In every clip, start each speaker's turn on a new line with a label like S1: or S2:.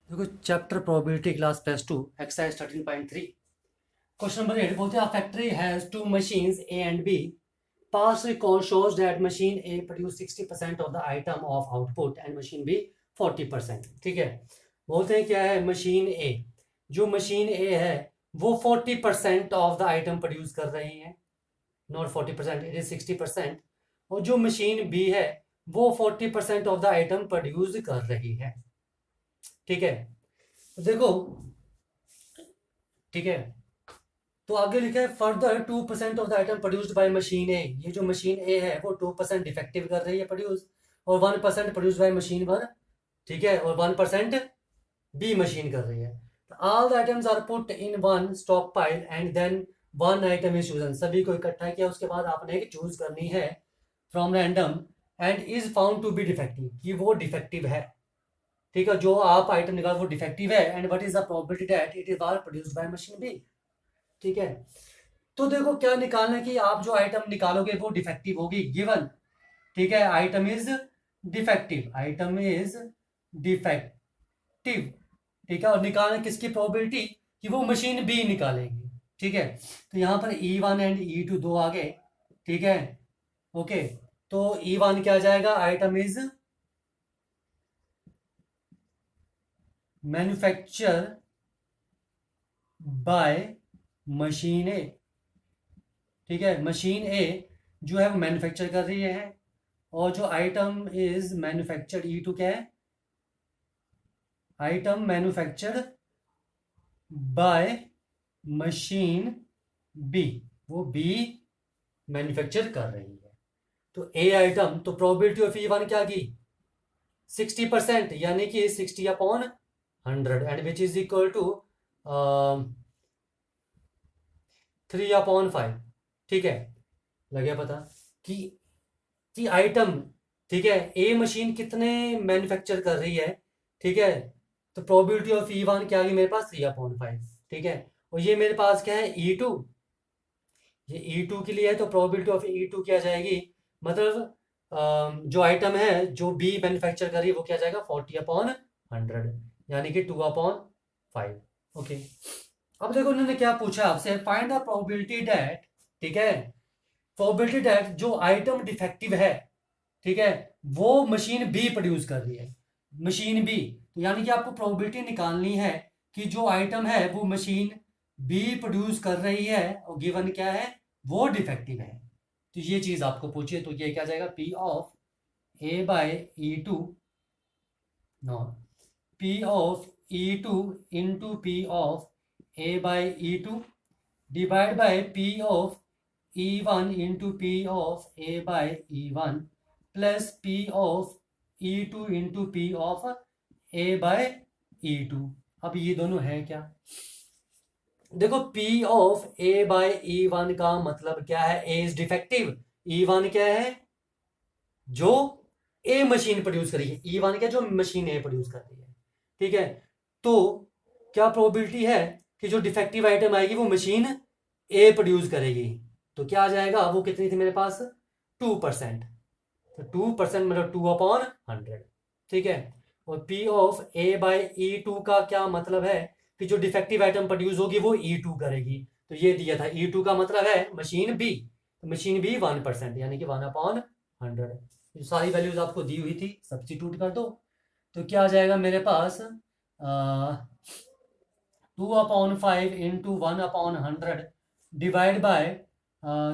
S1: देखो chapter probability class +2 exercise 13.3 question number 8 बोलते हैं a factory has two machines A and B. Past record shows that machine A produce 60% of the item of output and machine B 40%. ठीक है, बोलते हैं क्या है, machine A, जो machine A है वो 40% ऑफ द आइटम प्रोड्यूस कर रही है, नॉट 40%, इट इज 60%। और जो मशीन B है वो 40% ऑफ द आइटम प्रोड्यूस कर रही है। ठीक है, तो देखो, ठीक है, तो आगे लिखा है further 2% of the item produced by machine A. ये जो मशीन ए है वो 2% डिफेक्टिव कर रही है प्रोड्यूस, और 1% प्रोड्यूस बाय मशीन वन। ठीक है, और 1% बी मशीन कर रही है। All the items are put in one stock pile and then one item is chosen. सभी को इकट्ठा किया, उसके बाद आपने एक चूज करनी है from random and is found to be defective, कि वो डिफेक्टिव है। ठीक है, जो आप आइटम निकाल वो डिफेक्टिव है, and what is the probability that it is are produced by machine B. ठीक है, तो देखो क्या निकालना है कि आप जो आइटम निकालोगे वो डिफेक्टिव होगी, गिवन। ठीक है, item is defective, item is defective. ठीक है, और निकालना किसकी प्रोबेबिलिटी, कि वो मशीन बी निकालेगी। ठीक है, तो यहां पर E1 एंड E2 दो आ गए। ठीक है, ओके, तो E1 क्या आ जाएगा, item is manufacture by machine A. ठीक है, मशीन ए जो है वो मैन्युफैक्चर कर रही है, और जो आइटम इज मैन्युफैक्चर्ड, E2 क्या है, item manufactured by machine B, वो बी मैन्युफैक्चर कर रही है। तो ए आइटम, तो प्रोबेबिलिटी ऑफ E1 क्या की, 60%, यानी कि 60/100, and which is equal to 3/5। ठीक है, लगे पता कि आइटम, ठीक है, ए मशीन कितने मैन्युफैक्चर कर रही है। ठीक है, तो प्रोबेबिलिटी ऑफ E1 क्या आ गई मेरे पास, 3/5। ठीक है, और ये मेरे पास क्या है, E2, ये E2 के लिए है, तो प्रोबेबिलिटी ऑफ E2 क्या जाएगी, मतलब जो आइटम है जो बी मैन्युफैक्चर कर रही है वो क्या जाएगा, 40/100, यानी कि 2/5। ओके, अब देखो उन्होंने क्या पूछा आपसे, फाइंड द प्रोबेबिलिटी दैट, ठीक है, प्रोबेबिलिटी दैट जो आइटम डिफेक्टिव है, ठीक है, वो मशीन बी प्रोड्यूस कर रही है, मशीन बी। तो यानी कि आपको प्रोबेबिलिटी निकालनी है कि जो आइटम है वो मशीन बी प्रोड्यूस कर रही है, और गिवन क्या है, वो डिफेक्टिव है। तो ये चीज आपको पूछिए, तो ये क्या जाएगा, P of A/E2, no, P of E2 into P of A/E2 divide by P of E1 into P of A/E1 plus P of E2 into P of A/E2। अब ये दोनों है क्या, देखो P ऑफ A/E1 का मतलब क्या है, A इज डिफेक्टिव, E1 क्या है, जो ए मशीन प्रोड्यूस करी है, E1 क्या, जो मशीन ए प्रोड्यूस कर रही है। ठीक है, तो क्या प्रोबेबिलिटी है कि जो डिफेक्टिव आइटम आएगी वो मशीन ए प्रोड्यूस करेगी, तो क्या आ जाएगा, वो कितनी थी मेरे पास, 2%। तो 2% मतलब 2/100। ठीक है, और P ऑफ A/E2 का क्या मतलब है कि जो डिफेक्टिव आइटम प्रोड्यूस होगी वो E2 करेगी, तो ये दिया था, E2 का मतलब है मशीन बी, तो मशीन बी 1%, यानी कि 1/100। जो सारी वैल्यूज आपको दी हुई थी सब्स्टिट्यूट कर दो, तो क्या आ जाएगा मेरे पास, 2/5 into 1/100 divide by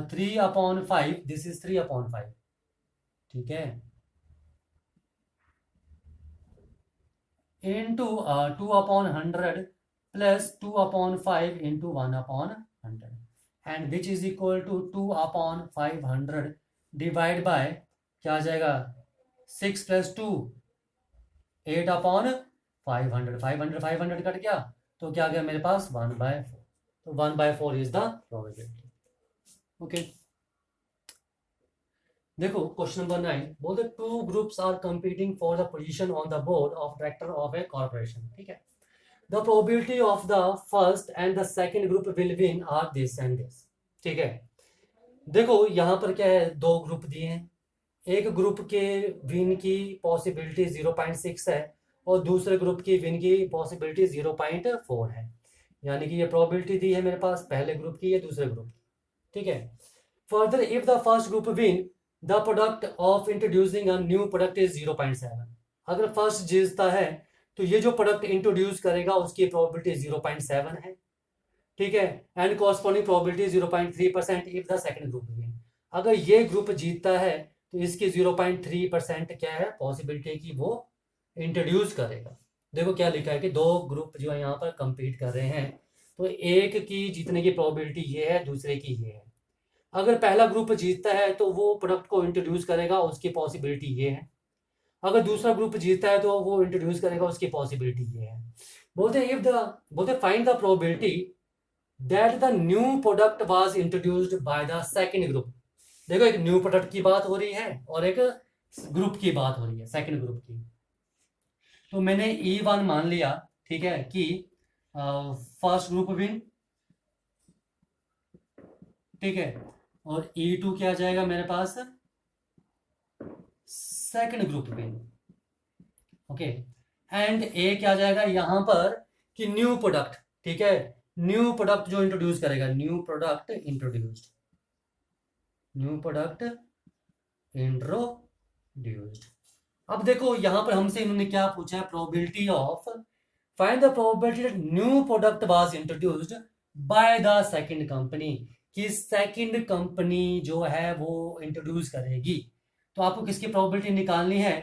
S1: 3/5, this is 3/5। ठीक है, into 2/100 plus 2/5 into 1/100, and which is equal to 2/500 divide by, क्या आ जाएगा, 6 + 2 8/500, 500 कट गया, तो क्या गया मेरे पास 1/4, तो 1/4 इज द प्रोबेबिलिटी। ओके, देखो क्वेश्चन नंबर 9 बोलते, two groups are competing for the position on the board of director of a corporation. ठीक है, the probability of the first and the second group will win are this and this. ठीक है, देखो यहां पर क्या है, दो ग्रुप दिए हैं, एक ग्रुप के विन की पॉसिबिलिटी 0.6 है, और दूसरे ग्रुप की विन की पॉसिबिलिटी 0.4 है। यानी कि ये प्रोबेबिलिटी दी है मेरे पास पहले ग्रुप की, ये दूसरे ग्रुप की, ठीक है। Further if the first group win the product of introducing a new product is 0.7। अगर फर्स्ट जीतता है तो ये जो प्रोडक्ट इंट्रोड्यूस करेगा उसकी प्रोबेबिलिटी 0.7 है, ठीक है। And corresponding probability 0.3% if the second group win. अगर ये ग्रुप जीतता है तो इसकी 0.3% क्या है पॉसिबिलिटी की वो इंट्रोड्यूस करेगा। देखो क्या लिखा है कि दो ग्रुप जो है यहाँ पर compete कर रहे हैं, तो एक की जीतने की प्रोबेबिलिटी ये है, दूसरे की ये है। अगर पहला ग्रुप जीतता है तो वो प्रोडक्ट को इंट्रोड्यूस करेगा, उसकी पॉसिबिलिटी ये है। अगर दूसरा ग्रुप जीतता है तो वो इंट्रोड्यूस करेगा, उसकी पॉसिबिलिटी ये है। बोलते find the probability that the new product was introduced by the second group. देखो एक न्यू प्रोडक्ट की बात हो रही है और एक ग्रुप की बात हो रही है, सेकंड ग्रुप की। तो मैंने E1 मान लिया, ठीक है, कि फर्स्ट ग्रुप विन, ठीक है, और E2 क्या आ जाएगा मेरे पास, second group win, okay. And A क्या आ जाएगा यहां पर कि न्यू प्रोडक्ट, ठीक है, न्यू प्रोडक्ट जो इंट्रोड्यूस करेगा, new product introduced, new product introduced. अब देखो यहां पर हमसे इन्होंने क्या पूछा है, probability of, find the probability that new product was introduced by the second company, कि सेकंड कंपनी जो है वो इंट्रोड्यूस करेगी। तो आपको किसकी प्रोबेबिलिटी निकालनी है,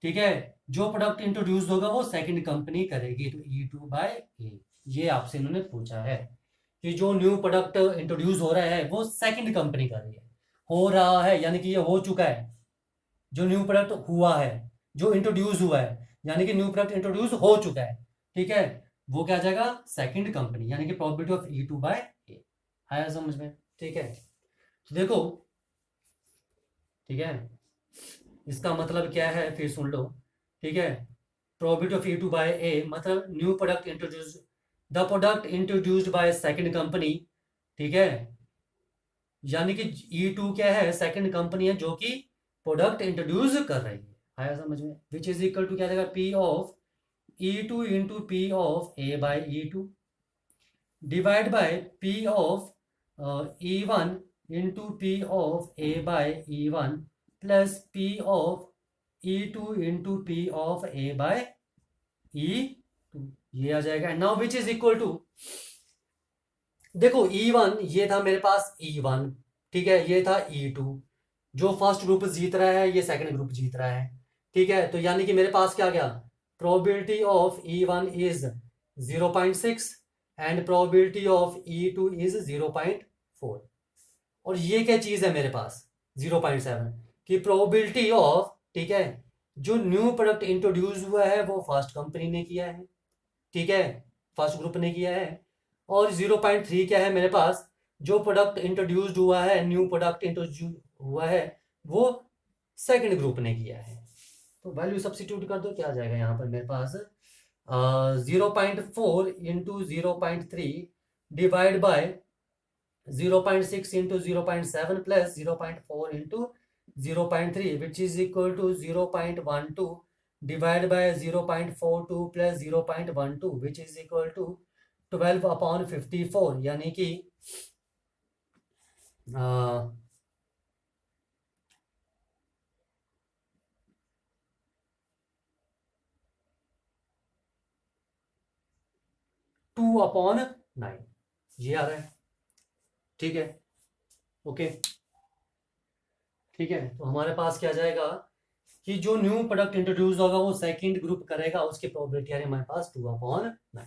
S1: ठीक है, जो प्रोडक्ट इंट्रोड्यूस होगा वो सेकंड कंपनी करेगी, तो E2/A। ये आपसे इन्होंने पूछा है कि जो न्यू प्रोडक्ट इंट्रोड्यूस हो रहा है वो सेकंड कंपनी कर रही है, हो रहा है यानी कि ये हो चुका है। जो न्यू प्रोडक्ट हुआ है, जो इंट्रोड्यूस हुआ है, यानी कि न्यू प्रोडक्ट इंट्रोड्यूस हो चुका है, ठीक है, वो क्या जाएगा सेकंड कंपनी, यानी कि प्रोबेबिलिटी ऑफ E2/A। आया समझ में, ठीक है। तो देखो, ठीक है, इसका मतलब क्या है फिर सुन लो, ठीक है। प्रोबेबिलिटी ऑफ E2/A मतलब new product introduce, the product introduced by second company, ठीक है, यानी कि E2 क्या है, सेकंड कंपनी है जो कि प्रोडक्ट इंट्रोड्यूस कर रही है। आया समझ में, विच इज इक्वल टू क्या देगा, P of E2 into P of A/E2 divide by P of E1 into P of A/E1 plus P of E2 into P of A/E2, ये आ जाएगा। Now which is equal to, देखो E1 ये था मेरे पास E1, ठीक है, ये था E2। जो फर्स्ट ग्रुप जीत रहा है ये सेकंड ग्रुप जीत रहा है, ठीक है। तो यानी कि मेरे पास क्या गया, probability of E1 is 0.6 and probability of E2 is 0.4। और ये क्या चीज है मेरे पास 0.7 की प्रोबेबिलिटी ऑफ, ठीक है, जो न्यू प्रोडक्ट इंट्रोड्यूस हुआ है वो फर्स्ट कंपनी ने किया है, ठीक है, फर्स्ट ग्रुप ने किया है। और 0.3 क्या है मेरे पास, जो प्रोडक्ट इंट्रोड्यूस्ड हुआ है, न्यू प्रोडक्ट इंट्रोड्यूस हुआ है वो सेकंड ग्रुप ने किया है। तो वैल्यू सब्स्टिट्यूट कर दो, क्या आ जाएगा यहाँ पर मेरे पास 0.4 into 0.3 divide by 0.6 into 0.7 plus 0.4 into 0.3 which is equal to 0.12 divide by 0.42 plus 0.12 which is equal to 12/54, यानी कि 2/9 ये आ रहा है, ठीक है, ओके, ठीक है। तो हमारे पास क्या जाएगा कि जो न्यू प्रोडक्ट इंट्रोड्यूस होगा वो सेकंड ग्रुप करेगा, उसकी प्रोबेबिलिटी आ रही है हमारे पास 2/9,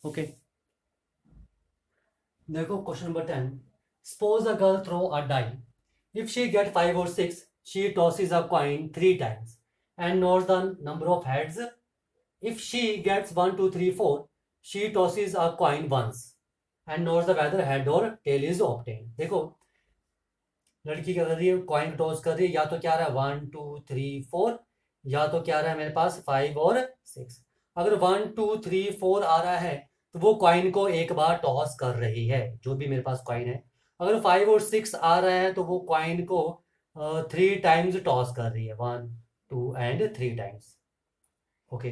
S1: ओके। देखो question number 10, suppose a girl throw a die, if she get 5 और 6 she tosses a coin 3 times and notes the number of heads. If she gets 1 2 3 4 she tosses a coin once and notes the whether head और tail is obtained. देखो लड़की क्या कर रही है, coin toss कर रही है, या तो क्या आ रहा है 1 2 3 4, या तो क्या आ रहा है मेरे पास 5 और 6। अगर 1 2 3 4 आ रहा है तो वो कॉइन को एक बार टॉस कर रही है, जो भी मेरे पास कॉइन है। अगर 5 और 6 आ रहा है तो वो कॉइन को 3 टाइम्स टॉस कर रही है, 1 2 एंड 3 टाइम्स। ओके,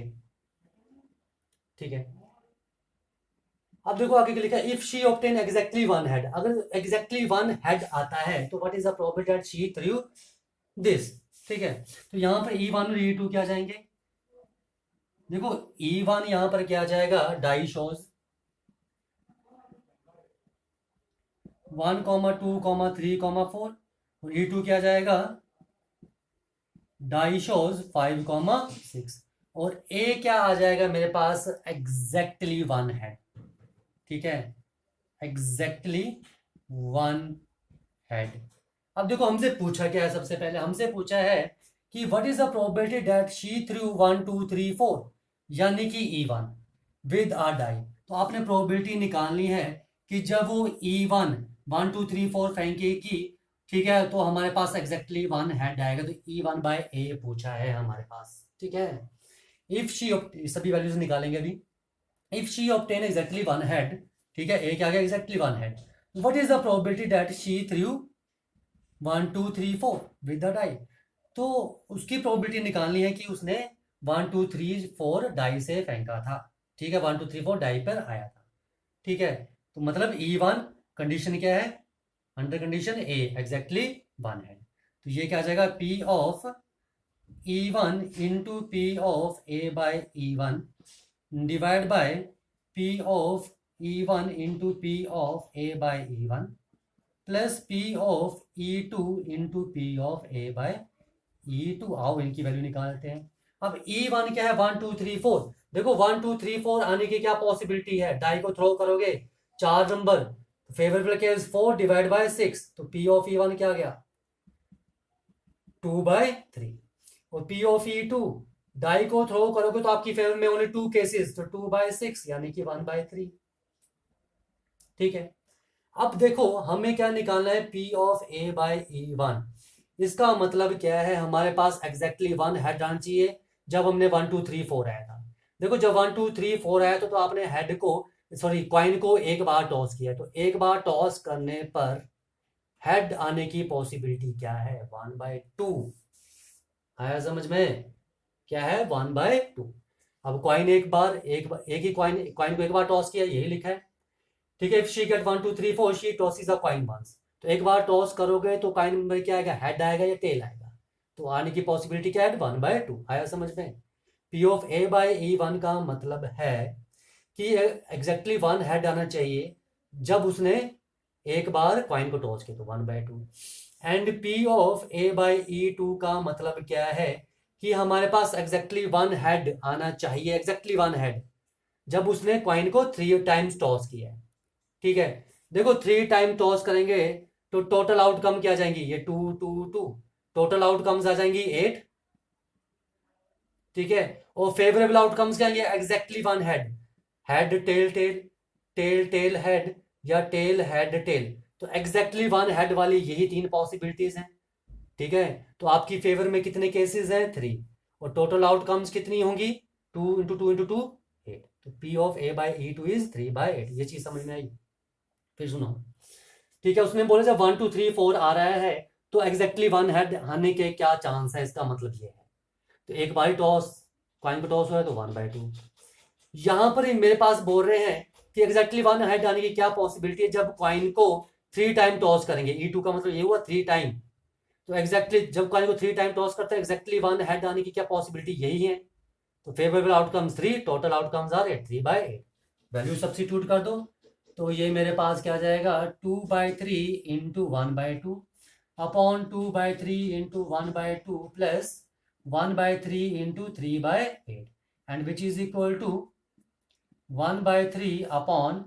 S1: ठीक है। अब देखो आगे क्या लिखा है, if she obtain exactly one head, अगर एग्जैक्टली वन हेड आता है तो what is the probability that she through this, ठीक है। तो यहाँ पर E1 और E2 क्या जाएंगे, देखो E1 यहाँ पर क्या जाएगा, डाई शोज 1, 2, 3, 4, और E2 क्या जाएगा, डाई शोज 5, 6, और ए क्या आ जाएगा मेरे पास, एग्जैक्टली वन है, ठीक है, एग्जैक्टली वन हेड। अब देखो हमसे पूछा क्या है, सबसे पहले हमसे पूछा है कि what is the probability that she threw 1, 2, 3, 4, यानी कि E1 विद आ डाई। तो आपने प्रोबेबिलिटी निकालनी है कि जब वो E1 1, 2, 3, 4 फेंकेगी, ठीक है, तो हमारे पास एग्जैक्टली वन हेड आएगा। तो E1 बाय ए पूछा है हमारे पास, ठीक है। इफ शी, सभी वैल्यूज निकालेंगे अभी। If she obtain exactly one head, ठीक है, ए क्या गया, exactly one head, what is the probability that she threw 1, 2, 3, 4 with the die. तो उसकी प्रोबेबिलिटी निकालनी है कि उसने 1, 2, 3, 4 डाई से फेंका था, ठीक है, 1, 2, 3, 4 डाई पर आया था, ठीक है। तो मतलब E1 कंडीशन क्या है, under condition A exactly one head. तो ये क्या आ जाएगा, P of E1 into P of A by E1 divide by P of E1 into P of A by E1 plus P of E2 into P of A by E2। आओ इनकी value निकालते हैं। अब E1 क्या है, 1, 2, 3, 4। देखो 1, 2, 3, 4 आने की क्या पॉसिबिलिटी है, डाई को थ्रो करोगे 4 number, favourable case 4 divide by 6, तो P ऑफ E1 क्या आ गया, 2/3, और P ऑफ E2 डाई को थ्रो करोगे तो आपकी फेवर में ओनली 2 केसेस, तो 2/6 यानी कि 1/3, ठीक है। अब देखो हमें क्या निकालना है, P of A by E1। इसका मतलब क्या है, हमारे पास एग्जैक्टली वन हेड आना चाहिए जब हमने 1, 2, 3, 4 आया था। देखो जब 1, 2, 3, 4 आया तो आपने हेड को, सॉरी कॉइन को एक बार टॉस किया, तो एक बार टॉस करने पर हेड आने की पॉसिबिलिटी क्या है, 1/2। आया समझ में, क्या है, 1/2। अब कॉइन एक ही कॉइन को एक बार टॉस किया, यही लिखा है, ठीक है। If she get 1, 2, 3, 4 she tosses a coin once, तो एक बार टॉस करोगे तो कॉइन में क्या आएगा, हेड आएगा या टेल आएगा, तो आने की पॉसिबिलिटी क्या है, 1/2। आया समझ में। P of A by E1 का मतलब है कि एग्जैक्टली वन हेड आना चाहिए जब उसने एक बार कॉइन को टॉस किया, तो 1/2। And P of A by E2 का मतलब क्या है कि हमारे पास एग्जैक्टली वन हेड आना चाहिए, एग्जैक्टली वन हेड जब उसने कॉइन को 3 टाइम्स टॉस किया है, ठीक है। देखो 3 टाइम टॉस करेंगे तो टोटल आउटकम क्या जाएंगी, ये 2, 2, 2, टोटल आउटकम्स आ जाएंगी 8, ठीक है। और फेवरेबल आउटकम्स क्या आएंगे, exactly one head, head tail tail, tail tail head, या टेल हेड टेल। तो एग्जैक्टली वन हेड वाली यही 3 पॉसिबिलिटीज हैं, ठीक है। तो आपकी फेवर में कितने केसेस हैं, 3, और टोटल आउटकम्स कितनी होंगी, 2 इंटू 2 इंटू 2 8। तो P of A by E2 is 3/8। ये चीज समझ में आई, फिर सुनो, ठीक है। उसने बोला जब 1, 2, 3, 4 आ रहा है तो एग्जैक्टली वन हेड आने के क्या चांस है, इसका मतलब ये है। तो एक बार टॉस, कॉइन को टॉस हुआ है तो 1/2। यहां पर ही मेरे पास बोल रहे हैं कि एग्जैक्टली वन हेड आने की क्या पॉसिबिलिटी है जब कॉइन को 3 टाइम टॉस करेंगे। E2 का मतलब ये हुआ 3 टाइम, तो एग्जैक्टली जब कॉइन को 3 टाइम टॉस करते हैं एग्जैक्टली वन हेड आने की क्या पॉसिबिलिटी, यही है। तो favourable outcomes 3, total outcomes are 8, 3/8। Value substitute कर दो, तो ये मेरे पास क्या जाएगा, 2/3 into 1/2 upon 2/3 into 1/2 plus 1/3 into 3/8, and which is equal to 1/3 upon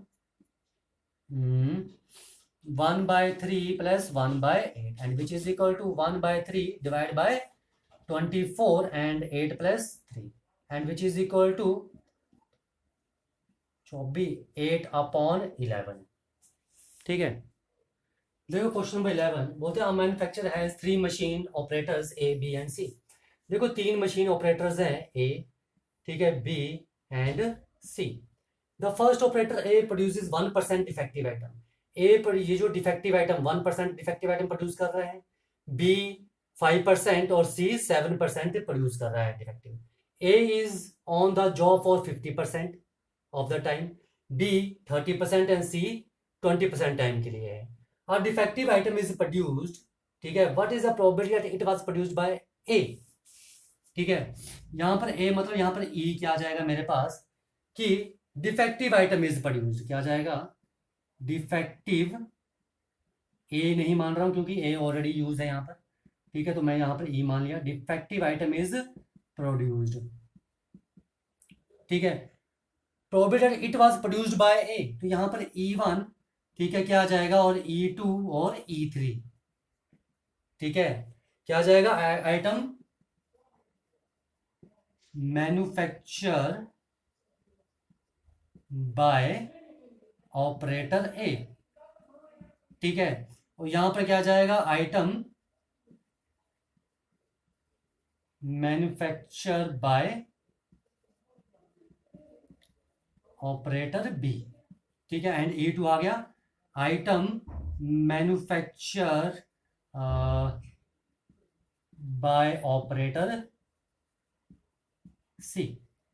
S1: 1/3 plus 1/8, and which is equal to 1/3 divide by 24 and 8 plus 3, and which is equal to 8 upon 11, ठीक है। देखो क्वेश्चन नंबर 11 बोलते हैं manufacture has 3 machine operators A, B and C। देखो 3 machine operators हैं A, ठीक है, B and C। The first operator A produces 1% defective item. A पर ये जो defective item 1% defective item produce कर रहा है, B 5% और C 7% प्रोड्यूस कर रहा है defective. A is on the job for 50% of the time, B 30% and C 20% time के लिए है। A defective item is produced, ठीक है, what is the probability that it was produced by A. ठीक है, यहां पर ए मतलब यहां पर ई क्या आ जाएगा मेरे पास कि डिफेक्टिव आइटम इज प्रोड्यूस्ड, क्या आ जाएगा, डिफेक्टिव, ए नहीं मान रहा हूं क्योंकि ए ऑलरेडी यूज है यहां पर, ठीक है, तो मैं यहां पर ई मान लिया, डिफेक्टिव आइटम इज प्रोड्यूस्ड। ठीक है, probability it was produced by A, तो यहां पर E1, ठीक है, क्या आ जाएगा, और E2 और E3, ठीक है, क्या आ जाएगा, item manufacture by operator A, ठीक है, और यहां पर क्या आ जाएगा, item manufacture by operator B, ठीक है, एंड E2 आ गया, item manufacture by operator C.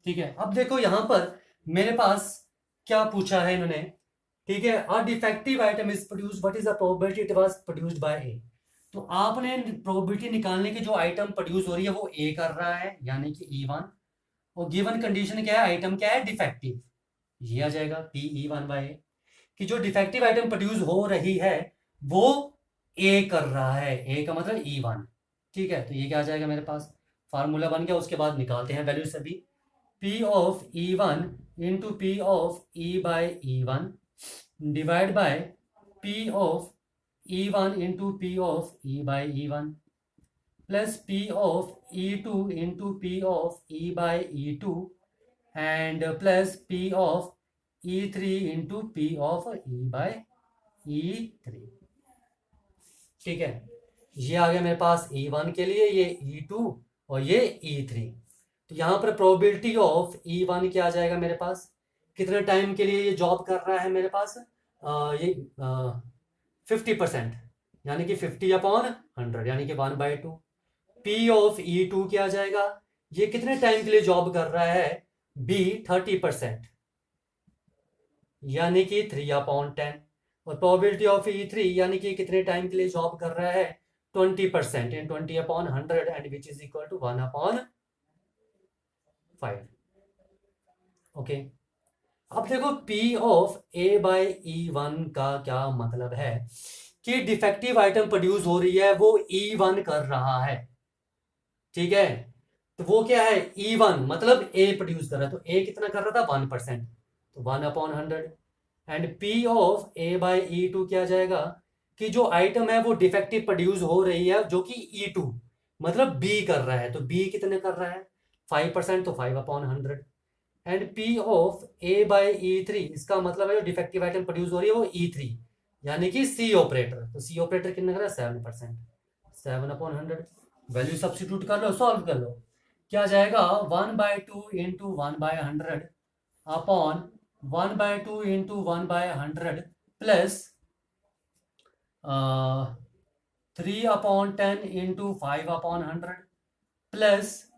S1: ठीक है, अब देखो यहां पर मेरे पास क्या पूछा है इन्होंने, ठीक है, a defective item is produced, what is the probability it was produced by A. तो आपने प्रोबेबिलिटी निकालने की, जो आइटम प्रोड्यूस हो रही है वो ए कर रहा है यानी कि E1, और गिवन कंडीशन क्या है, आइटम क्या है, डिफेक्टिव, ये आ जाएगा PE1 बाय ए, कि जो डिफेक्टिव आइटम प्रोड्यूस हो रही है वो ए कर रहा है, ए का मतलब E1। ठीक है, तो ये क्या आ जाएगा मेरे पास, फार्मूला बन गया, उसके बाद निकालते हैं वैल्यू सभी, P of E1 into P of E by E1 divide by P of E1 into P of E by E1 plus P of E2 into P of E by E2 and plus P of E3 into P of E by E3। ठीक है, ये आ गया मेरे पास E1 के लिए, ये E2 और ये E3। तो यहाँ पर प्रोबेबिलिटी ऑफ E1 क्या आ जाएगा मेरे पास, कितने टाइम के लिए ये जॉब कर रहा है मेरे पास, ये 50%, यानी कि 50/100 यानी कि 1/2। P ऑफ E2 क्या आ जाएगा, ये कितने टाइम के लिए जॉब कर रहा है, B 30% यानी कि 3/10, और प्रोबेबिलिटी ऑफ E3 यानी कि कितने टाइम के लिए जॉब कर रहा है, 20% in 20/100 and which is equal to 1/5। Okay, अब देखो P of A by E1 का क्या मतलब है कि डिफेक्टिव आइटम प्रोड्यूस हो रही है वो E1 कर रहा है, ठीक है, तो वो क्या है, E1 मतलब A प्रोड्यूस कर रहा है, तो A कितना कर रहा था, 1%, तो 1/100 and P of A by E2 क्या जाएगा कि जो आइटम है वो डिफेक्टिव प्रोड्यूस हो रही है जो कि E2 मतलब B कर रहा है, तो B कितने कर रहा है, 5%, तो 5/100 and P of A by E3, इसका मतलब है जो डिफेक्टिव आइटम प्रोड्यूस हो रही है वो E3 यानी कि C ऑपरेटर, तो C ऑपरेटर कितने कर रहा है, 7%, 7/100, वैल्यू सब्स्टिट्यूट कर लो, सॉल्व कर लो, क्या जाएगा, 1/2 into 1/100 upon 1/2 into 1/100 plus 3/10 into 5/100 plus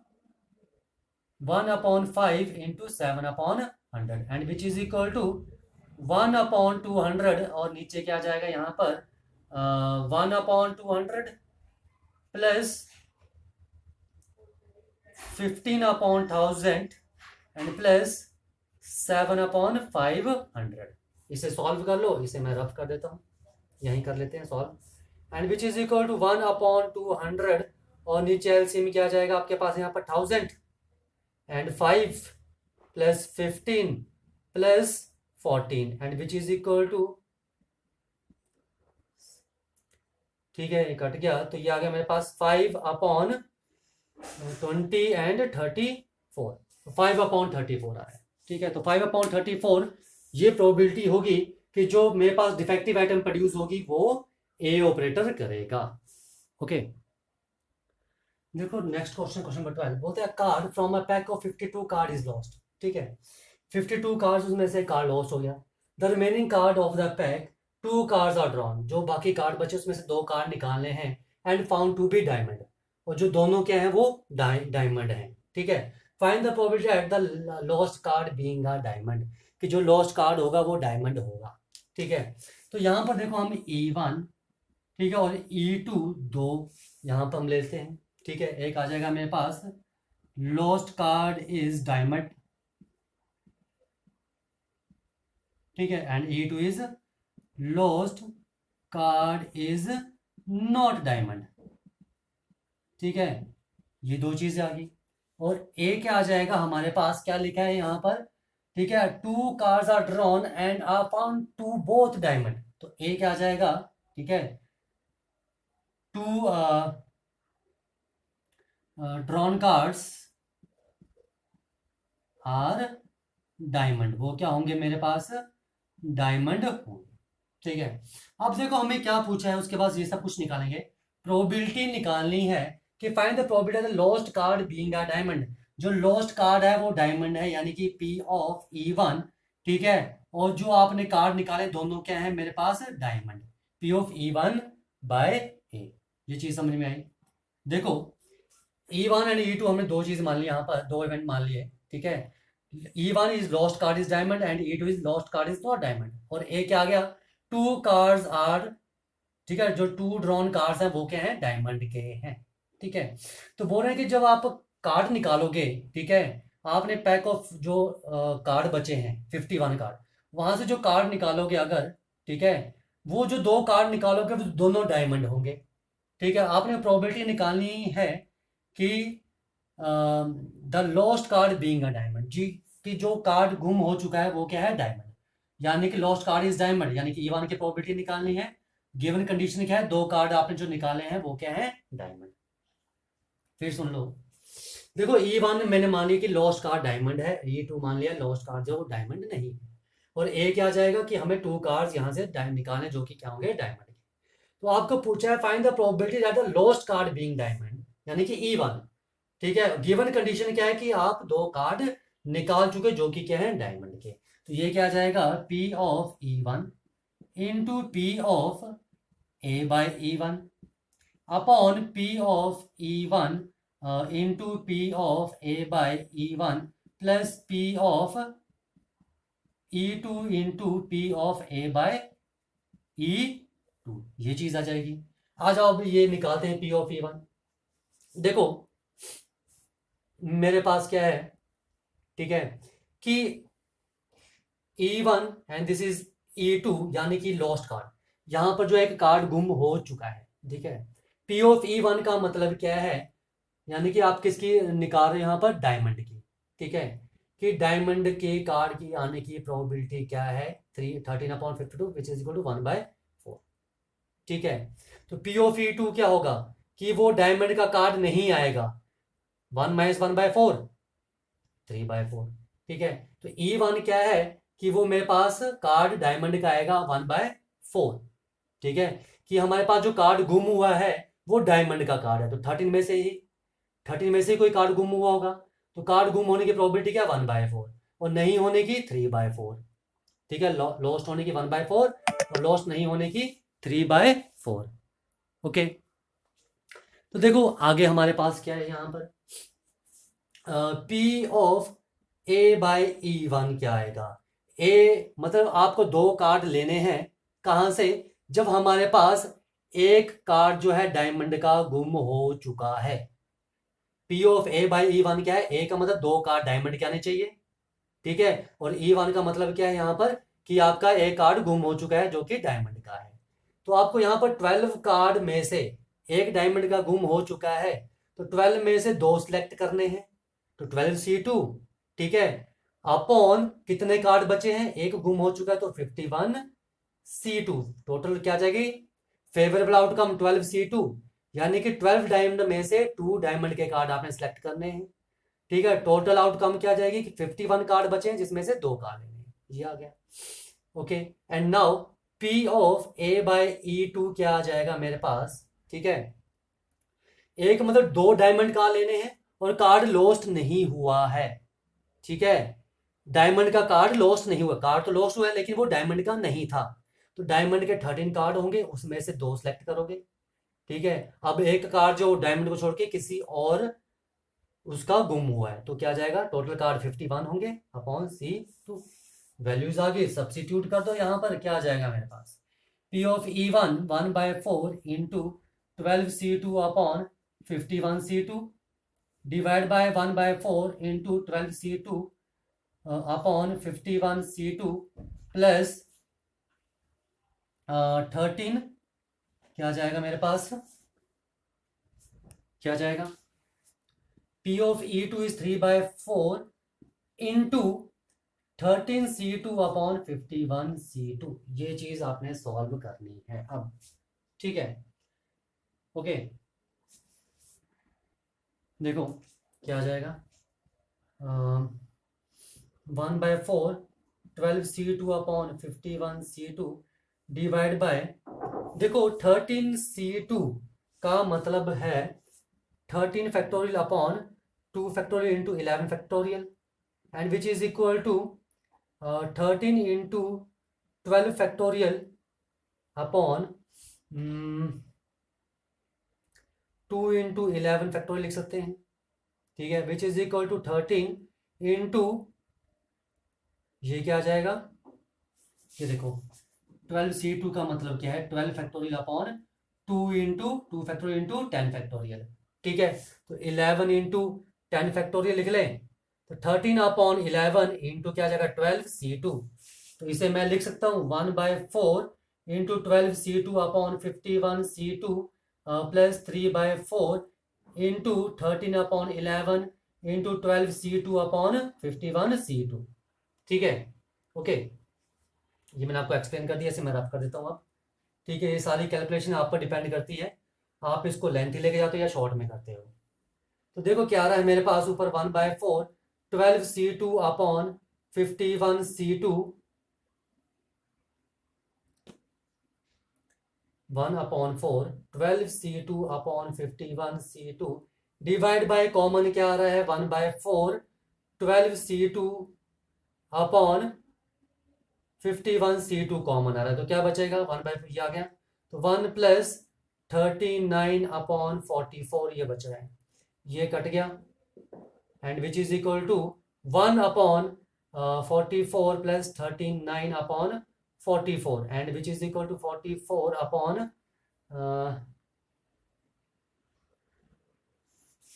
S1: 1/5 into 7/100 and which is equal to 1/200, और नीचे क्या जाएगा यहाँ पर 1/200 प्लस 15/1000 एंड प्लस 7/500। इसे सॉल्व कर लो, इसे मैं रफ कर देता हूँ, यहीं कर लेते हैं solve, and which is equal to 1/200, और नीचे एलसीएम क्या जाएगा आपके पास यहाँ पर 1000 and 5 plus 15 plus 14 and which is equal to, ठीक है, ये कट गया, तो ये आ गया मेरे पास 5/20 एंड 34, 5/34 आ रहा है। ठीक है, तो 5/34 ये प्रोबेबिलिटी होगी कि जो मेरे पास डिफेक्टिव आइटम प्रोड्यूस होगी वो ए ऑपरेटर करेगा। ओके, देखो नेक्स्ट क्वेश्चन, क्वेश्चन नंबर 12 बोलते हैं card from a pack of 52 card is lost. ठीक है, 52 कार्ड्स, उसमें से कार्ड लॉस्ट हो गया, the remaining card of the pack 2 cards are drawn, जो बाकी कार्ड बचे उसमें से 2 कार्ड निकालने हैं, and found to be diamond, और जो दोनों क्या है वो डायमंड हैं। ठीक है, find the probability at the lost card being a diamond, कि जो लॉस्ट कार्ड होगा वो डायमंड होगा। ठीक है, तो यहाँ पर देखो हम E1, ठीक है, और E2 दो यहाँ पर हम लेते हैं। ठीक है, एक आ जाएगा मेरे पास लॉस्ट कार्ड इज डायमंड, ठीक है, and E2 is lost card is not diamond. ठीक है, ये दो चीजें आ गई। और ए क्या आ जाएगा हमारे पास, क्या लिखा है यहाँ पर, ठीक है, two cards are drawn and are found to both diamond, तो ए क्या आ जाएगा, ठीक है, two drawn cards are diamond, वो क्या होंगे मेरे पास, डायमंड होंगे। ठीक है, अब देखो हमें क्या पूछा है, उसके बाद ये सब कुछ निकालेंगे। प्रोबेबिलिटी निकालनी है कि find the probability of the lost card being a diamond, जो लॉस्ट कार्ड है वो डायमंड है, यानी कि P ऑफ E1। ठीक है, और जो आपने कार्ड निकाले दोनों क्या है मेरे पास, diamond, P of E1 by A. ये चीज समझ में आई। देखो E1 एंड E2 हमने दो चीज मान ली, यहाँ पर दो इवेंट मान लिए। ठीक है, E1 is lost card is diamond and E2 is lost card is not diamond. और ए क्या आ गया, टू कार्ड्स आर, ठीक है, जो टू ड्रॉन कार्ड्स हैं वो क्या है, डायमंड के हैं। ठीक है, तो बोल रहे हैं कि जब आप कार्ड निकालोगे, ठीक है, आपने पैक ऑफ जो कार्ड बचे हैं 51 कार्ड, वहां से जो कार्ड निकालोगे अगर, ठीक है, वो जो दो कार्ड निकालोगे वो दोनों डायमंड होंगे। ठीक है, आपने प्रोबेबिलिटी निकालनी है कि the lost card being a diamond, जी, कि जो कार्ड गुम हो चुका है वो क्या है, डायमंड, यानी कि लॉस्ट कार्ड इज डायमंड, यानी कि E1 की प्रोबेबिलिटी निकालनी है। गिवन कंडीशन क्या है, दो कार्ड आपने जो निकाले हैं वो क्या है, डायमंड। फिर सुन लो, देखो E1 मैंने मान लिया कि लॉस्ट कार्ड डायमंड है, E2 मान लिया लॉस्ट कार्ड जो डायमंड नहीं है। और ए क्या आ जाएगा कि हमें टू कार्ड्स यहाँ से निकालने जो कि क्या होंगे, डायमंड के। तो आपको पूछा है find the probability that the lost card being diamond, यानी कि E1। ठीक है, गिवन कंडीशन क्या है कि आप दो कार्ड निकाल चुके जो कि क्या है, डायमंड के। तो ये क्या आ जाएगा, P of E1 into P of A by E1 upon P of E1 into P of A by E1 plus P of E2 into P of A by E2, ये चीज आ जाएगी। आ जाओ अब ये निकालते हैं P ऑफ E1। देखो मेरे पास क्या है, ठीक है, कि E1 and this is E2, यानी कि लॉस्ट कार्ड, यहां पर जो एक कार्ड गुम हो चुका है। ठीक है, P ऑफ E1 का मतलब क्या है, यानी कि आप किसकी निकाल रहे हो यहाँ पर, डायमंड की। ठीक है, कि डायमंड के कार्ड की आने की प्रोबेबिलिटी क्या है, 13/52 विच इज इक्वल टू 1/4। ठीक है, तो P ऑफ E2 क्या होगा, कि वो डायमंड का कार्ड नहीं आएगा, 1 - 1/4, 3/4। ठीक है, तो E1 क्या है, कि वो मेरे पास कार्ड डायमंड का आएगा 1/4। ठीक है, कि हमारे पास जो कार्ड गुम हुआ है वो डायमंड का कार्ड है, तो 13 में से कोई कार्ड गुम हुआ होगा, तो कार्ड गुम होने की प्रोबेबिलिटी क्या, 1/4, और नहीं होने की 3/4। ठीक है, लॉस्ट होने की 1/4 और लॉस्ट नहीं होने की 3/4। ओके, तो देखो आगे हमारे पास क्या है यहाँ पर, P of A by E1 क्या आएगा। ए मतलब आपको दो कार्ड लेने हैं, कहाँ से, जब हमारे पास एक कार्ड जो है डायमंड का गुम हो चुका है। P of A by E1 क्या है, ए का मतलब दो कार्ड डायमंड के आने चाहिए। ठीक है, और E1 का मतलब क्या है यहाँ पर, कि आपका एक कार्ड गुम हो चुका है जो कि डायमंड का है। तो आपको यहाँ पर 12 कार्ड में से एक डायमंड का गुम हो चुका है, तो 12 में से दो सिलेक्ट करने हैं, तो 12C2। ठीक है, अपॉन कितने कार्ड बचे हैं, एक गुम हो चुका है तो 51C2, टोटल क्या आ जाएगी, फेवरेबल आउटकम 12C2, यानी कि 12 डायमंड में से 2 डायमंड के कार्ड आपने सेलेक्ट करने हैं। ठीक है, टोटल आउटकम क्या आ जाएगी कि 51 कार्ड बचे हैं जिसमें से दो कार्ड लेने हैं, ये आ गया। Okay, and now P of A by E2 क्या आ जाएगा मेरे पास। ठीक है, एक मतलब दो डायमंड कार्ड लेने हैं और कार्ड लॉस्ट नहीं हुआ है। ठीक है, डायमंड का कार्ड लॉस्ट नहीं हुआ, कार्ड तो लॉस्ट हुआ है लेकिन वो डायमंड का नहीं था, तो डायमंड के 13 कार्ड होंगे, उसमें से दो सेलेक्ट करोगे। ठीक है, अब एक कार्ड जो डायमंड को छोड़ के किसी और उसका गुम हुआ है, तो क्या जाएगा, टोटल कार्ड 51 होंगे अपॉन C2। वैल्यूज आ गई, सब्सिट्यूट कर दो यहाँ पर, क्या आ जाएगा मेरे पास, P of E1 1/4 into 12C2 upon 51C2 divide by 1/4 into 12C2 upon 51C2 plus 13, क्या जाएगा मेरे पास, क्या जाएगा, P of E2 is 3/4 into 13C2 upon 51C2। ये चीज आपने सॉल्व करनी है अब, ठीक है, ओके। देखो क्या आ जाएगा, 1/4 12C2 upon 51C2 divide by, देखो 13C2 का मतलब है 13 factorial upon 2 factorial into 11 factorial and which is equal to 13 into 12 factorial upon 2 into 11 factorial लिख सकते हैं, ठीक है, which is equal to 13 into, ये क्या आ जाएगा, ये देखो 12C2 का मतलब क्या है, 12 factorial upon 2 into 2 factorial into 10 factorial, ठीक है, तो 11 इंटू 10 फैक्टोरियल लिख लें, तो 13 अपॉन 11 इंटू क्या आ जाएगा 12C2, तो इसे मैं लिख सकता हूँ 1/4 into 12C2 upon 51C2 plus 3/4 into 13 upon 11 into 12C2 upon 51C2, ठीक है, ओके। ये मैंने आपको एक्सप्लेन कर दिया, इसे मैं रफ कर देता हूँ अब, ठीक है। ये सारी कैलकुलेशन आप पर डिपेंड करती है, आप इसको लेंथी लेके जाते हो या शॉर्ट में करते हो। तो देखो क्या आ रहा है मेरे पास ऊपर 1/4 12C2 upon 51C2 1/4 12C2 upon 51C2 divide by, common क्या आ रहा है 1/4 12C2 अपॉन 51C2 कॉमन आ रहा है, तो क्या बचेगा 1/4, ये आ गया, तो 1 प्लस 39 अपॉन 44 ये बच रहा है, ये कट गया and which is equal to 1 upon 44 plus 39 upon 44 and which is equal to 44 upon,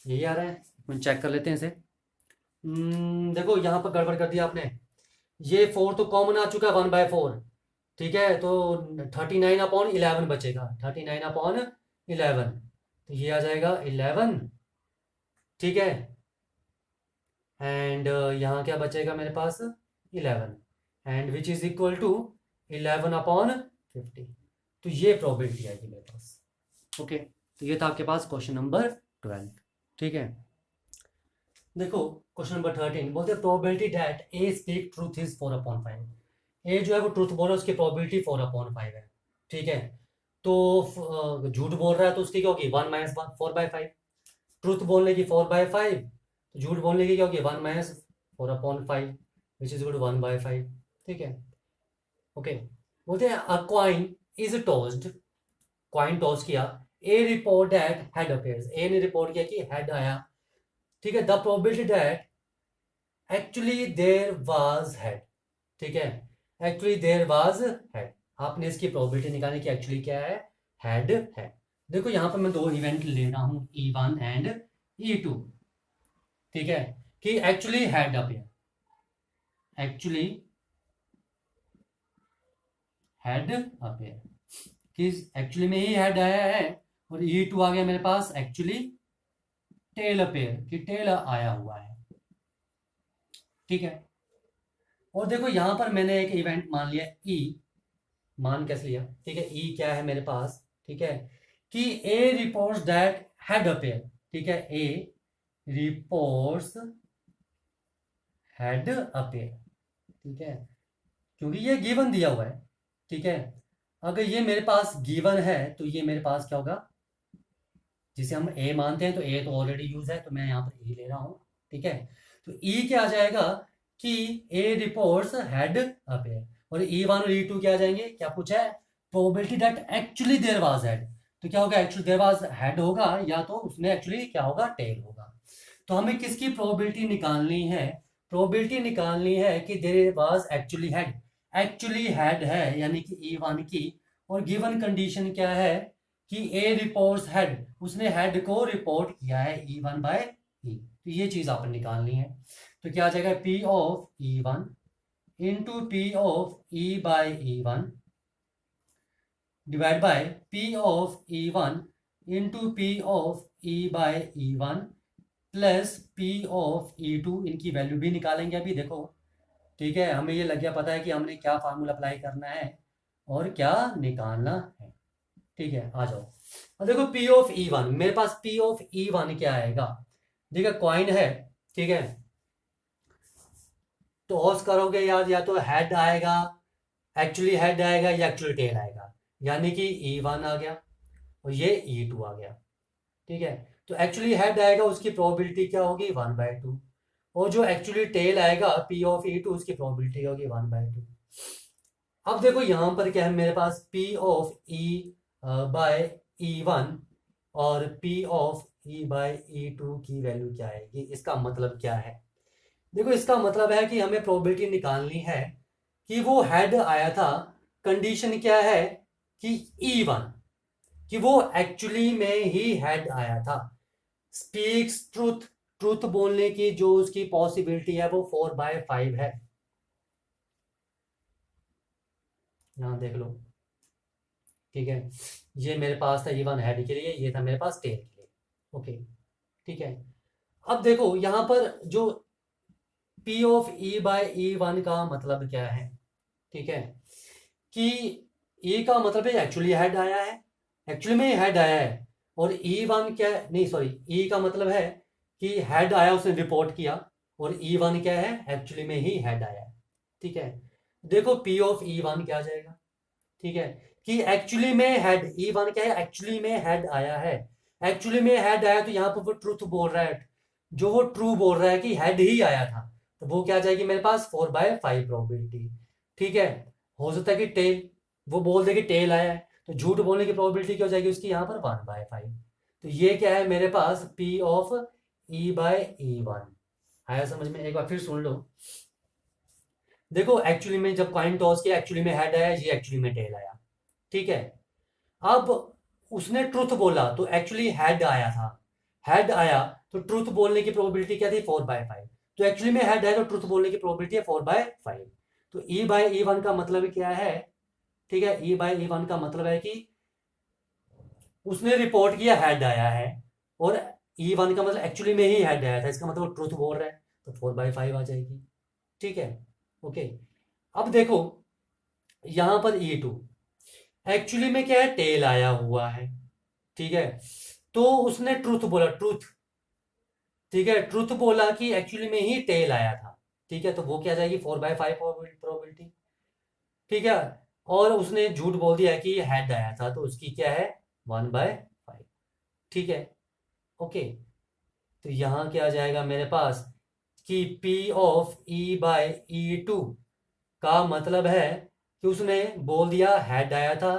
S1: यही आ रहा है, चेक कर लेते हैं इसे। देखो यहाँ पर गड़बड़ कर दिया आपने, ये 4 तो कॉमन आ चुका है 1/4, ठीक है, तो 39 अपॉन 11 बचेगा, 39 अपॉन 11, तो ये आ जाएगा 11, ठीक है, एंड यहाँ क्या बचेगा मेरे पास 11 and which is equal to 11 upon 50, तो ये प्रोबेबिलिटी आएगी मेरे पास, ओके। तो ये था आपके पास क्वेश्चन नंबर 12, ठीक है। देखो क्वेश्चन नंबर 13 बोलते हैं probability that A speak truth is 4/5, ए जो है वो ट्रूथ बोल रहा है, उसकी प्रोबेबिलिटी 4/5 है, ठीक है, तो झूठ बोल रहा है तो उसकी क्या होगी 1 - 1 4/5, ट्रूथ बोलने की 4/5, तो झूठ बोलने की क्या होगी 1 - 4/5 विच इज इक्वल टू 1/5, ठीक है, ओके। बोलते हैं a coin is tossed, coin toss किया, A report that head appears, A ने रिपोर्ट किया कि हेड आया, ठीक है, the probability that actually there was head, ठीक है, एक्चुअली देयर वाज हेड, आपने इसकी प्रोबेबिलिटी निकालने की, एक्चुअली क्या है हेड है। देखो यहाँ पर मैं 2 इवेंट ले रहा हूँ E1 एंड E2, ठीक है, कि actually head appear, actually head appear, कि एक्चुअली में ही हेड आया है, और E2 आ गया मेरे पास एक्चुअली टेल अपीयर, कि टेल आया हुआ है, ठीक है। और देखो यहां पर मैंने एक इवेंट मान लिया E, मान कैसे लिया, ठीक है, E क्या है मेरे पास, ठीक है, कि ए रिपोर्ट्स दैट हेड अपीयर, ठीक है, ए रिपोर्ट्स हेड अपीयर, ठीक है, क्योंकि ये गिवन दिया हुआ है, ठीक है, अगर ये मेरे पास गिवन है तो ये मेरे पास क्या होगा, जिसे हम ए मानते हैं, तो ए तो ऑलरेडी यूज है, तो मैं यहाँ पर ए ले रहा हूँ, ठीक है, तो ई क्या आ जाएगा कि ए रिपोर्ट्स हेड अपीयर, और E1 और E2 क्या आ जाएंगे, क्या पूछा है probability that actually there was head, तो क्या होगा एक्चुअली देयर वाज हेड होगा, या तो उसमें एक्चुअली क्या होगा टेल होगा, तो हमें किसकी प्रोबेबिलिटी निकालनी है? प्रोबेबिलिटी निकालनी है कि देयर वाज एक्चुअली हैड है यानी कि E1 की, और गिवन कंडीशन क्या है कि ए रिपोर्ट्स हैड, उसने हैड को रिपोर्ट किया है E1 बाय ई। तो ये चीज आपने निकालनी है। तो क्या आ जाएगा? P of E1 into P of E by E1 divide by P of E1 into P of E by E1 plus P of E2। इनकी वैल्यू भी निकालेंगे अभी, देखो। ठीक है, हमें ये लग गया पता है कि हमने क्या फार्मूला अप्लाई करना है और क्या निकालना है। ठीक है, आ जाओ। अब देखो P ऑफ E1, मेरे पास P ऑफ E1 क्या आएगा? देखो कॉइन है, ठीक है, तो टॉस करोगे यार, या तो हेड आएगा, एक्चुअली हेड आएगा, या एक्चुअली टेल आएगा। यानी कि E1 आ गया और ये E2 आ गया। ठीक है, तो एक्चुअली हेड आएगा, उसकी प्रोबेबिलिटी क्या होगी? 1/2। और जो एक्चुअली टेल आएगा P ऑफ E2, उसकी प्रोबेबिलिटी होगी 1/2। अब देखो यहाँ पर क्या है मेरे पास, P of E by E1 और P of E by E2 की वैल्यू क्या आएगी? इसका मतलब क्या है? देखो इसका मतलब है कि हमें प्रोबेबिलिटी निकालनी है कि वो हेड आया था। कंडीशन क्या है कि E1, कि वो एक्चुअली में ही हेड आया था। स्पीक्स ट्रूथ, ट्रूथ बोलने की जो उसकी पॉसिबिलिटी है वो 4/5 है। यहां देख लो। ठीक है, ये मेरे पास था E1 हेड के लिए, ये था मेरे पास टेल के लिए। ओके, ठीक है। अब देखो यहां पर जो P of E by E1 का मतलब क्या है? ठीक है, कि E का मतलब है एक्चुअली हेड आया है, एक्चुअली में हेड आया है। और E1 क्या है? नहीं सॉरी, E का मतलब है कि हेड आया, उसने रिपोर्ट किया। और E1 क्या है? एक्चुअली में ही हेड आया है। ठीक है, देखो P ऑफ E1 क्या आ जाएगा? ठीक है, कि एक्चुअली में हेड, E1 क्या है? एक्चुअली में हेड आया है। एक्चुअली में हेड आया तो यहाँ पर वो ट्रूथ बोल रहा है, जो वो ट्रू बोल रहा है कि हेड ही आया था, तो वो क्या आ जाएगी मेरे पास? 4/5 प्रोबेबिलिटी। ठीक है, हो सकता है कि टेल, वो बोल दे कि टेल आया है, तो झूठ बोलने की प्रोबेबिलिटी क्या हो जाएगी उसकी यहाँ पर? 1/5। तो ये क्या है मेरे पास? P of E by E1। आया समझ में? एक बार फिर सुन लो। देखो एक्चुअली में जब कॉइन टॉस किया, एक्चुअली में हेड आया, ये एक्चुअली में टेल आया। ठीक है, अब उसने ट्रुथ बोला तो एक्चुअली हेड आया था, हेड आया तो ट्रुथ बोलने की प्रोबेबिलिटी क्या थी? 4/5। तो एक्चुअली में हेड है तो ट्रुथ बोलने की प्रोबेबिलिटी है 4/5। तो E/E1 का मतलब क्या है? ठीक है, E/E1 का मतलब है कि उसने रिपोर्ट किया हेड आया है, और E1 का मतलब एक्चुअली में ही हेड आया था, इसका मतलब ट्रुथ बोल रहा है, तो 4/5 आ जाएगी। ठीक है, ओके। अब देखो यहां पर E2 एक्चुअली में क्या है? टेल आया हुआ है। ठीक है, तो उसने ट्रुथ बोला, ट्रुथ। ठीक है, ट्रुथ बोला कि एक्चुअली में ही टेल आया था। ठीक है, तो वो क्या जाएगी? 4/5 प्रोबेबिलिटी। ठीक है, और उसने झूठ बोल दिया कि हेड आया था, तो उसकी क्या है? 1/5। ठीक है, ओके। तो यहां क्या आ जाएगा मेरे पास कि P of E by E2 का मतलब है कि उसने बोल दिया हेड आया था,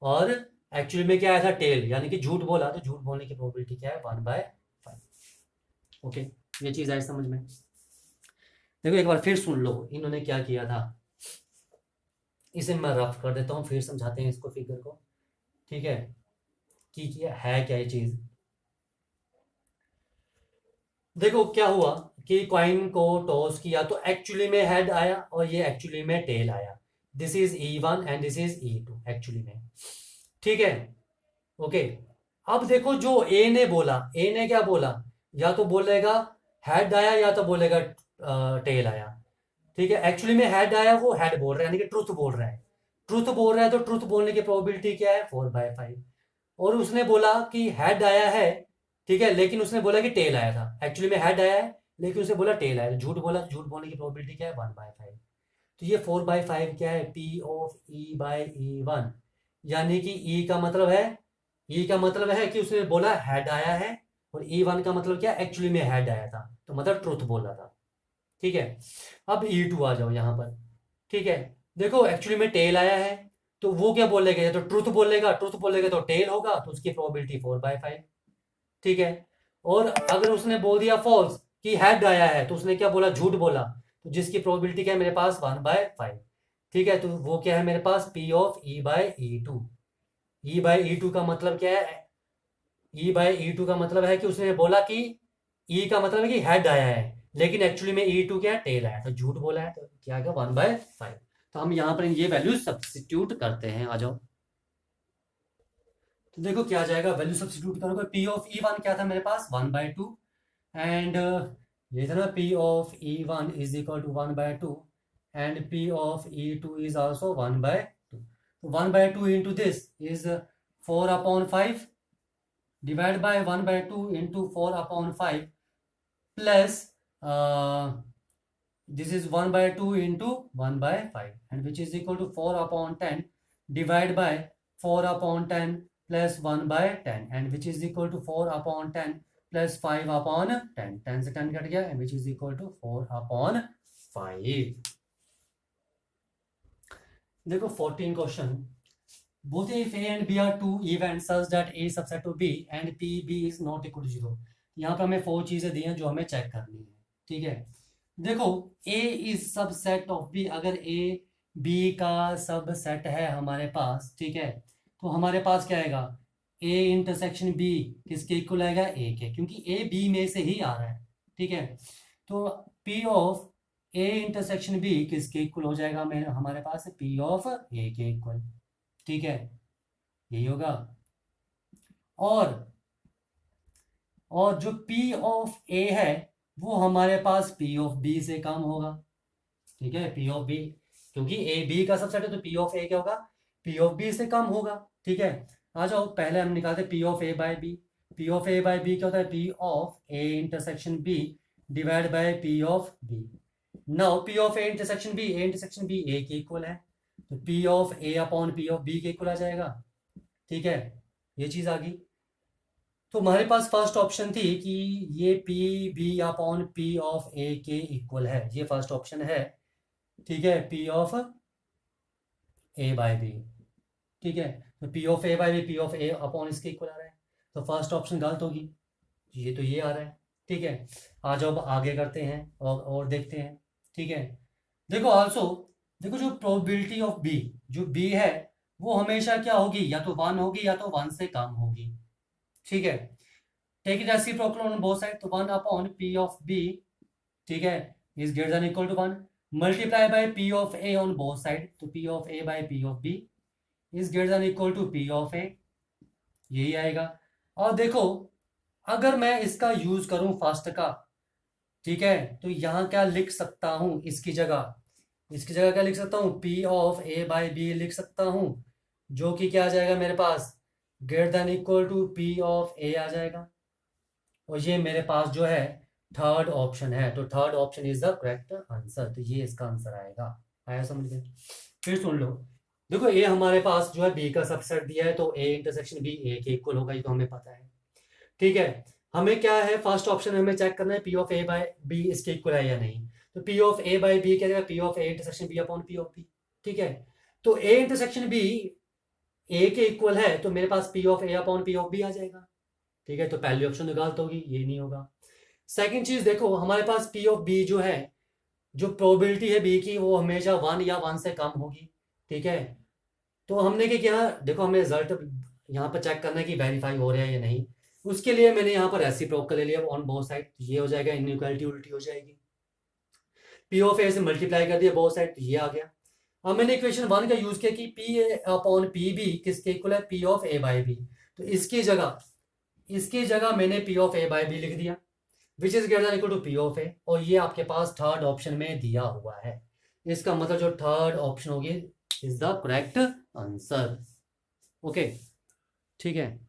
S1: और एक्चुअली में क्या आया था? टेल, यानी कि झूठ बोला, तो झूठ बोलने की प्रोबेबिलिटी क्या है? 1/5। ओके, ये चीज आई समझ में? देखो एक बार फिर सुन लो इन्होंने क्या किया था। इसे मैं रफ कर देता हूँ, फिर समझाते हैं इसको, फिगर को। ठीक है, कि क्या है, क्या ये चीज। देखो क्या हुआ कि कॉइन को टॉस किया तो एक्चुअली में हेड आया और ये एक्चुअली में टेल आया। This is E1 and this is E2 actually में। ठीक है, ओके। अब देखो जो ए ने बोला, ए ने क्या बोला? या तो बोलेगा हेड आया, या तो बोलेगा टेल आया। ठीक है, एक्चुअली में हेड आया, वो हेड बोल रहा है, यानी कि ट्रुथ बोल रहा है। ट्रुथ बोल रहा है तो ट्रुथ बोलने की प्रोबेबिलिटी क्या है? 4/5। और उसने बोला कि हेड आया है, ठीक है, लेकिन उसने बोला कि टेल आया था। एक्चुअली में हेड आया है, लेकिन उसने बोला टेल आया, झूठ बोला, झूठ बोलने की प्रोबेबिलिटी क्या है? 1/5। तो ये 4/5 क्या है? P of E by E1। यानी कि E का मतलब है, E का मतलब है कि उसने बोला हेड आया है, और E1 का मतलब क्या? एक्चुअली में हेड आया था, तो मतलब ट्रुथ बोला था। ठीक है, अब E2 आ जाओ यहां पर। ठीक है, देखो एक्चुअली में टेल आया है, तो वो क्या बोलेगा? या तो ट्रुथ बोलेगा, ट्रुथ बोलेगा तो टेल होगा, तो उसकी प्रोबेबिलिटी 4/5। ठीक है, और अगर उसने बोल दिया फॉल्स कि हैड आया है, तो उसने क्या बोला, झूठ बोला, तो जिसकी प्रोबेबिलिटी क्या है मेरे पास 1/5। ठीक है, तो वो क्या है मेरे पास P ऑफ E/E2। E/E2 का मतलब क्या है, E/E2 का मतलब है कि उसने बोला कि E का मतलब है कि हेड आया है, लेकिन एक्चुअली में E2 क्या है, टेल आया, तो झूठ बोला है, तो क्या आएगा 1/5। तो हम यहाँ पर ये वैल्यू सब्स्टिट्यूट करते हैं, आ जाओ। तो देखो क्या आ जाएगा, वैल्यू सब्स्टिट्यूट करोगे, P ऑफ E1 क्या था मेरे पास 1/2, एंड ये था ना P of E1 is equal to 1/2, and P of E2 is also 1/2। तो 1/2 into this is 4/5 divide by 1/2 into 4/5 plus this is 1/2 into 1/5 and which is equal to 4/10 divide by 4/10 plus 1/10 and which is equal to 4/10 plus 5/10, 10 से 10 cut गया and which is equal to 4/5। देखो 14 question, both if A and B are two events such that A is subset of B and PB is not equal to 0। यहाँ पर हमें 4 चीजें दी हैं जो हमें चेक करनी है। ठीक है, देखो A is subset of B, अगर A B का सबसेट है हमारे पास, ठीक है, तो हमारे पास क्या आएगा, A इंटरसेक्शन B किसके इक्वल आएगा, A के, क्योंकि A B में से ही आ रहा है। ठीक है, तो P of A intersection B किसके इक्वल हो जाएगा, मेरे हमारे पास P ऑफ A के इक्वल। ठीक है, यही होगा। और जो P ऑफ A है वो हमारे पास P ऑफ B से कम होगा। ठीक है, P ऑफ B, क्योंकि A B का सबसेट है तो P ऑफ A क्या होगा, P ऑफ B से कम होगा। ठीक है, आ जाओ पहले हम निकालते P of A by B। P of A by B क्या होता है, P of A intersection B divide by P of B। Now P of A intersection B, A intersection B A के इक्वल है, तो P of A upon P of B के equal आ जाएगा। ठीक है, ये चीज आ गई। तो हमारे पास फर्स्ट ऑप्शन थी कि ये P B upon P of A के इक्वल है, ये फर्स्ट ऑप्शन है। ठीक है, P of A by B। ठीक है, तो P of A by B P of A upon इसके इक्वल आ रहा है, तो फर्स्ट ऑप्शन गलत होगी, ये तो ये आ रहा है। ठीक है, आ जाओ अब आगे करते हैं और देखते हैं। ठीक है, देखो ऑल्सो, देखो जो प्रोबेबिलिटी ऑफ B, जो B है वो हमेशा क्या होगी, या तो 1 होगी या तो 1 से कम होगी। ठीक है, take it reciprocal on both side, तो 1 अपॉन P ऑफ B, ठीक है, is greater than equal to 1 multiply by P of A on both side, तो P of A by P of B is greater than equal to P of A, यही आएगा। और देखो अगर मैं इसका यूज करूं फर्स्ट का, ठीक है, तो यहां क्या लिख सकता हूं, इसकी जगह क्या लिख सकता हूं, P of A by B लिख सकता हूं, जो कि क्या आ जाएगा मेरे पास, greater than equal to P of A आ जाएगा। और ये मेरे पास जो है थर्ड ऑप्शन है, तो third option is the correct answer, तो ये इसका आंसर आएगा। आया समझ में? फिर सुन लो, देखो ए हमारे पास जो है बी का सबसेट दिया है, तो ए इंटरसेक्शन बी ए के इक्वल होगा, ये तो हमें पता है। ठीक है, हमें क्या है, फर्स्ट ऑप्शन हमें चेक करना है P of A by B इसके इक्वल है या नहीं, तो P of A by B क्या जाएगा, P of A intersection B upon P of B. ठीक है, तो ए इंटरसेक्शन बी ए के इक्वल है, तो मेरे पास P of A upon P of B आ जाएगा। ठीक है, तो पहली ऑप्शन तो गलत होगी, ये नहीं होगा। सेकंड चीज देखो, हमारे पास पी ऑफ बी जो है, जो प्रोबेबिलिटी है बी की, वो हमेशा 1 या 1 से कम होगी। ठीक है, तो हमने क्या किया, देखो हमें रिजल्ट यहाँ पर चेक करना है कि वेरीफाई हो रहा है या नहीं, उसके लिए मैंने यहाँ पर रेसिप्रोकल ले लिया ऑन बोथ साइड, ये हो जाएगा, इनइक्वालिटी उल्टी हो जाएगी। पी ऑफ ए से मल्टीप्लाई कर दिया बोथ साइड, ये आ गया। अब मैंने इक्वेशन 1 का यूज किया कि P A upon P B किसके इक्वल है, P of A by B, तो इसकी जगह मैंने P of A by B लिख दिया, which is greater equal to P of A, और ये आपके पास थर्ड ऑप्शन में दिया हुआ है। इसका मतलब जो थर्ड ऑप्शन होगी is the correct answer. Okay, ठीक है।